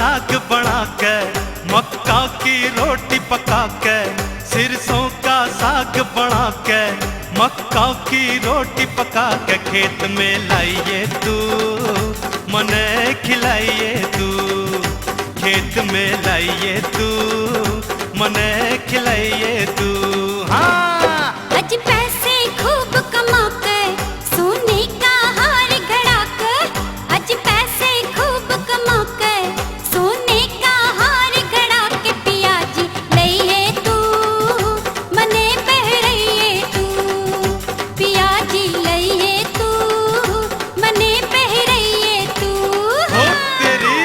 साग बना के, मक्का की रोटी पका के, सिरसों का साग बना के, मक्का की रोटी पका के खेत में लाइए तू, मने खिलाइए तू, खेत में लाइए तू, मने खिलाइए तू। हाँ आज पैसे खूब कमा के, सोने का हार गड़ा के, आज पैसे खूब कमा के, सोने का हार गड़ा के, पिया जी लइए तू, मने पहराइए तू, पिया जी लइए तू, मने पहराइए तू। हो तेरी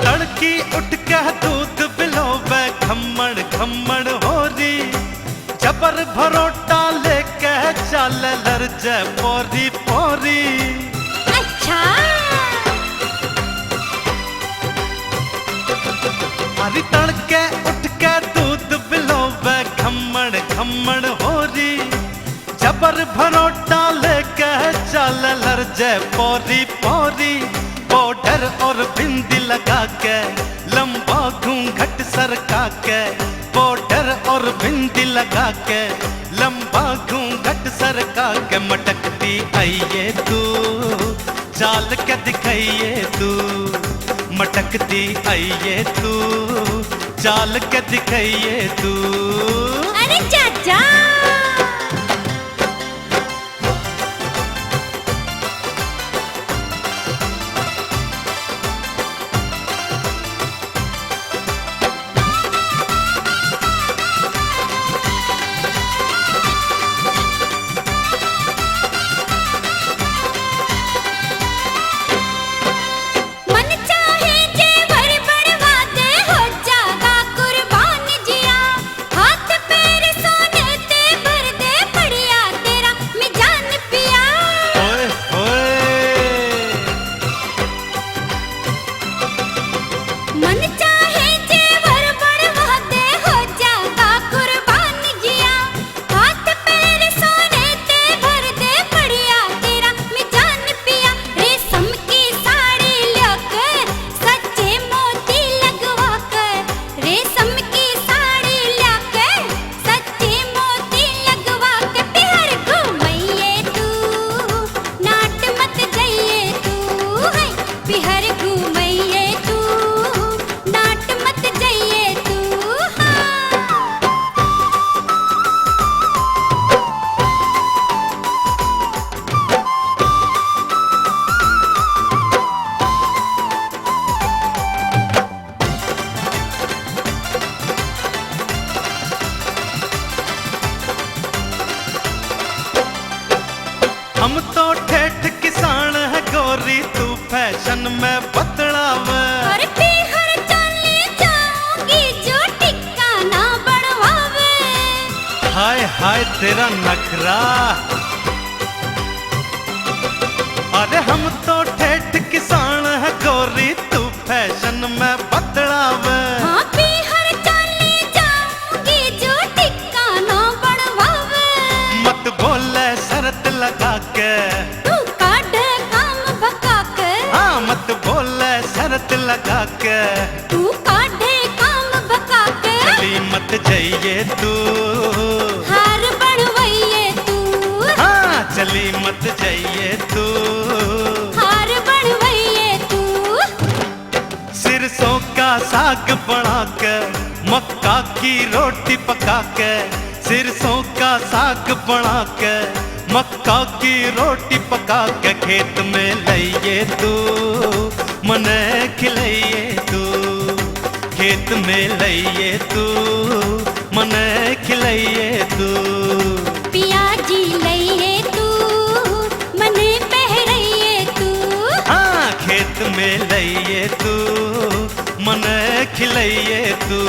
तड़की उठ के दूध बिलोवे, खम्मड़ खम्मड़ हो री, जबर भरोटा लेके चल लरजे पोरी पोरी। अच्छा अरे तड़के उठ के दूध बिलोवे, खम्मड़ खम्मड़ हो री, जबर भरोटा लेके चल लरजे पोरी पोरी। बॉर्डर और बिंदी लगा के, लंबा घूंघट सरका के, बॉर्डर और बिंदी लगा के, लंबा घूंघट सरका के, मटकती आइए तू, चाल के दिखाइए तू, मटकती आइए तू, चाल के दिखाइए तू। अरे चाचा हम तो ठेठ किसान है गोरी, तू फैशन में बदलावे। और बिहार चले जाऊंगी जो टिक्का ना बढ़वावे। हाय हाय तेरा नखरा, अरे हम तो ठेठ किसान है गोरी, तू फैशन में बदलावे। हाँ बिहार चले जाऊंगी जो टिक्का ना बढ़वावे। मत बोले शरत लगा के, तू काढ़े काम भका के। हाँ मत बोले शरत लगा के, तू काढ़े काम भका के। चली मत जाइए तू, हार बढ़वाइए तू। हाँ चली मत जाइए तू, हार बढ़वाइए तू। सिरसों का साग बना के, मक्का की रोटी पका के, सिरसों का साग बना के, मक्का की रोटी पका के, खेत में लाइए तू, मने खिलाइए तू, खेत में लाइए तू, मने खिलाइए तू। पिया जी लइए तू, मने पहराइए तू। हाँ खेत में लाइए तू, मने खिलाइए तू।